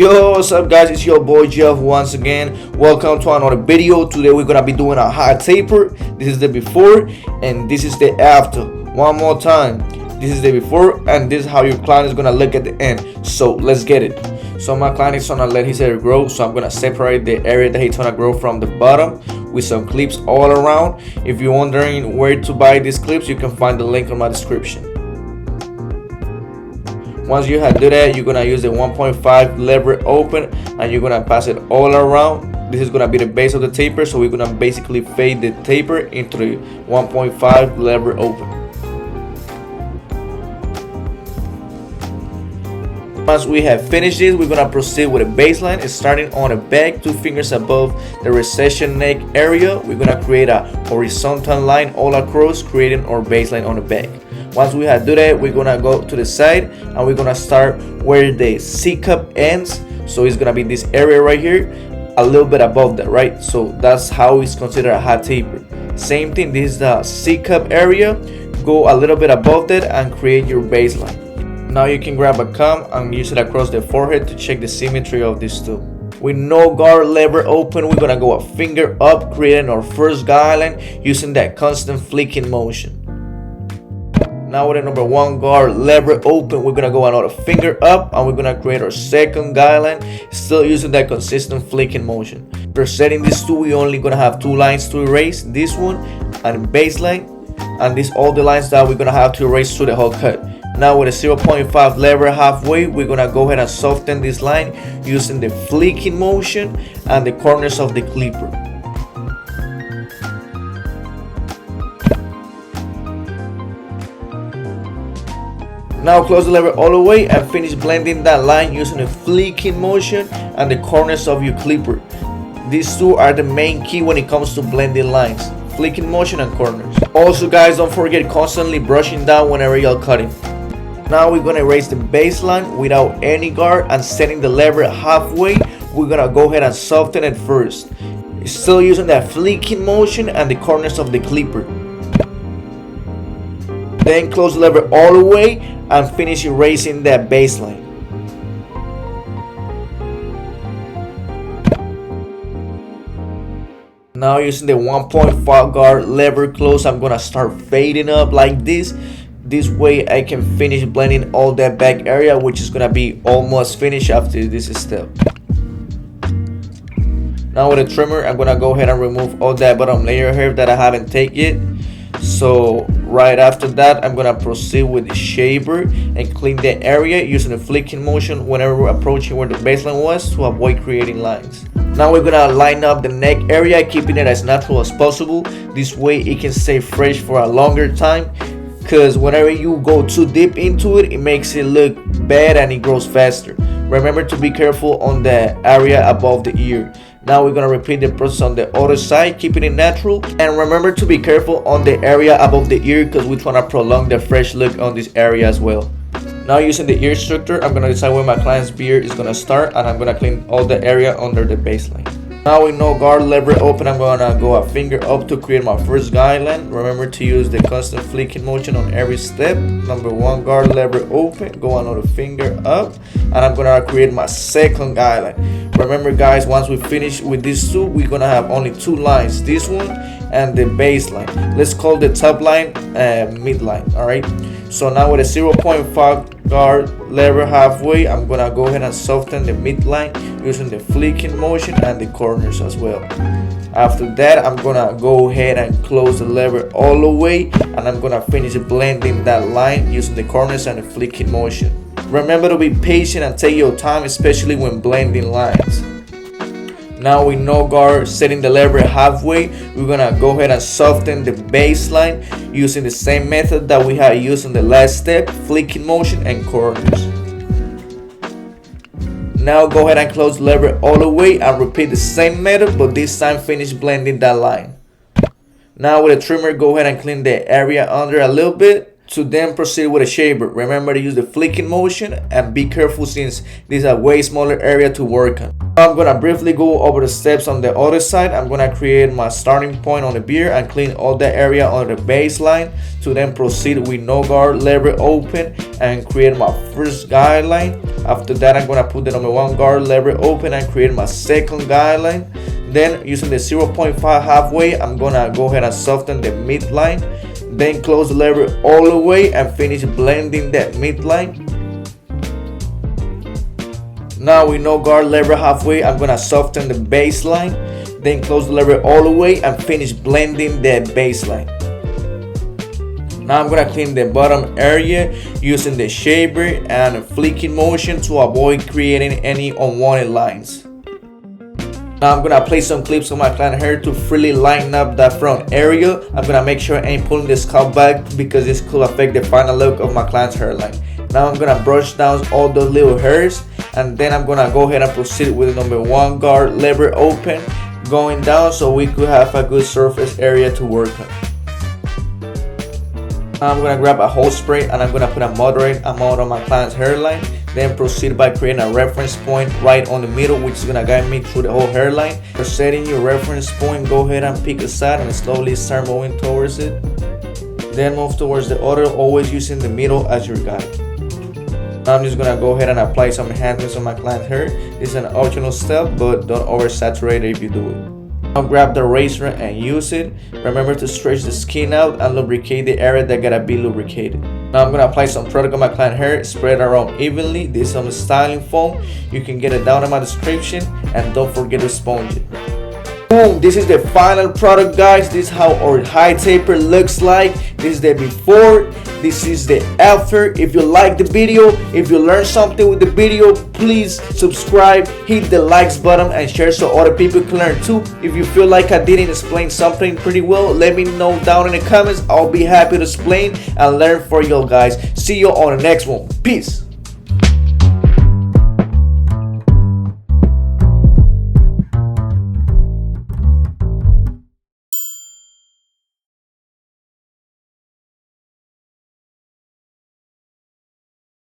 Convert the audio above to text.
Yo, what's up guys, it's your boy Jeff once again. Welcome to another video. Today we're gonna be doing a hot taper. This is the before and this is the after. One more time, this is the before and this is how your client is gonna look at the end. So let's get it. So my client is gonna let his hair grow, so I'm gonna separate the area that he's gonna grow from the bottom with some clips all around. If you're wondering where to buy these clips, you can find the link in my description. Once you have do that, you're gonna use the 1.5 lever open and you're gonna pass it all around. This is gonna be the base of the taper, so we're gonna basically fade the taper into the 1.5 lever open. Once we have finished this, we're gonna proceed with a baseline. It's starting on the back, 2 fingers above the recession neck area. We're gonna create a horizontal line all across, creating our baseline on the back. Once we have do that, we're gonna go to the side and we're gonna start where the C cup ends. So it's gonna be this area right here, a little bit above that, right? So that's how it's considered a hot taper. Same thing, this is the C cup area. Go a little bit above that and create your baseline. Now you can grab a comb and use it across the forehead to check the symmetry of these two. With no guard lever open, we're gonna go a finger up, creating our first guideline using that constant flicking motion. Now with the number 1 guard lever open, we're gonna go another finger up and we're gonna create our second guideline, still using that consistent flicking motion. For setting these two, we only gonna have 2 lines to erase, this one and baseline, and these all the lines that we're gonna have to erase through the whole cut. Now with a 0.5 lever halfway, we're gonna go ahead and soften this line using the flicking motion and the corners of the clipper. Now close the lever all the way and finish blending that line using the flicking motion and the corners of your clipper. These two are the main key when it comes to blending lines, flicking motion and corners. Also guys, don't forget constantly brushing down whenever you're cutting. Now we're gonna erase the baseline without any guard and setting the lever halfway. We're gonna go ahead and soften it first, still using that flicking motion and the corners of the clipper. Then close the lever all the way and finish erasing that baseline. Now using the 1.5 guard lever close, I'm gonna start fading up like this. This way I can finish blending all that back area, which is gonna be almost finished after this step. Now with a trimmer, I'm gonna go ahead and remove all that bottom layer hair that I haven't taken yet. So right after that, I'm gonna proceed with the shaver and clean the area using the flicking motion whenever we're approaching where the baseline was to avoid creating lines. Now we're gonna line up the neck area, keeping it as natural as possible. This way it can stay fresh for a longer time, because whenever you go too deep into it, it makes it look bad and it grows faster. Remember to be careful on the area above the ear. Now we're gonna repeat the process on the other side, keeping it natural. And remember to be careful on the area above the ear, because we want to prolong the fresh look on this area as well. Now using the ear structure, I'm gonna decide where my client's beard is gonna start, and I'm gonna clean all the area under the baseline. Now with no guard lever open, I'm gonna go a finger up to create my first guideline. Remember to use the constant flicking motion on every step. Number 1 guard lever open, go another finger up, and I'm gonna create my second guideline. Remember guys, once we finish with these two, we're gonna have only 2 lines, this one and the baseline. Let's call the top line midline. All right, so now with a 0.5 guard lever halfway, I'm gonna go ahead and soften the midline using the flicking motion and the corners as well. After that, I'm gonna go ahead and close the lever all the way, and I'm gonna finish blending that line using the corners and the flicking motion. Remember to be patient and take your time, especially when blending lines. Now with no guard, setting the lever halfway, we're gonna go ahead and soften the baseline using the same method that we had used in the last step, flicking motion and corners. Now go ahead and close the lever all the way and repeat the same method, but this time finish blending that line. Now with a trimmer, go ahead and clean the area under a little bit to then proceed with a shaper. Remember to use the flicking motion and be careful since this is a way smaller area to work on. I'm gonna briefly go over the steps on the other side. I'm gonna create my starting point on the beard and clean all the area on the baseline to then proceed with no guard lever open and create my first guideline. After that, I'm gonna put the number 1 guard lever open and create my second guideline. Then using the 0.5 halfway, I'm gonna go ahead and soften the midline. Then close the lever all the way and finish blending that midline. Now with no guard lever halfway, I'm gonna soften the baseline. Then close the lever all the way and finish blending that baseline. Now I'm gonna clean the bottom area using the shaper and a flicking motion to avoid creating any unwanted lines. Now I'm gonna place some clips on my client hair to freely line up that front area. I'm gonna make sure I ain't pulling the scalp back because this could affect the final look of my client's hairline. Now I'm gonna brush down all those little hairs, and then I'm gonna go ahead and proceed with the number 1 guard lever open, going down so we could have a good surface area to work on. Now I'm gonna grab a hose spray and I'm gonna put a moderate amount on my client's hairline. Then proceed by creating a reference point right on the middle, which is gonna guide me through the whole hairline. For setting your reference point, go ahead and pick a side and slowly start moving towards it. Then move towards the other, always using the middle as your guide. Now I'm just gonna go ahead and apply some enhancements on my client's hair. This is an optional step, but don't oversaturate it if you do it. Now grab the razor and use it. Remember to stretch the skin out and lubricate the area that gotta be lubricated. Now I'm gonna apply some product on my client hair, spread it around evenly. This is some styling foam. You can get it down in my description, and don't forget to sponge it. Boom, this is the final product, guys. This is how our high taper looks like. This is the before, this is the after. If you like the video, if you learned something with the video, please subscribe, hit the likes button and share so other people can learn too. If you feel like I didn't explain something pretty well, let me know down in the comments. I'll be happy to explain and learn for you guys. See you on the next one. Peace.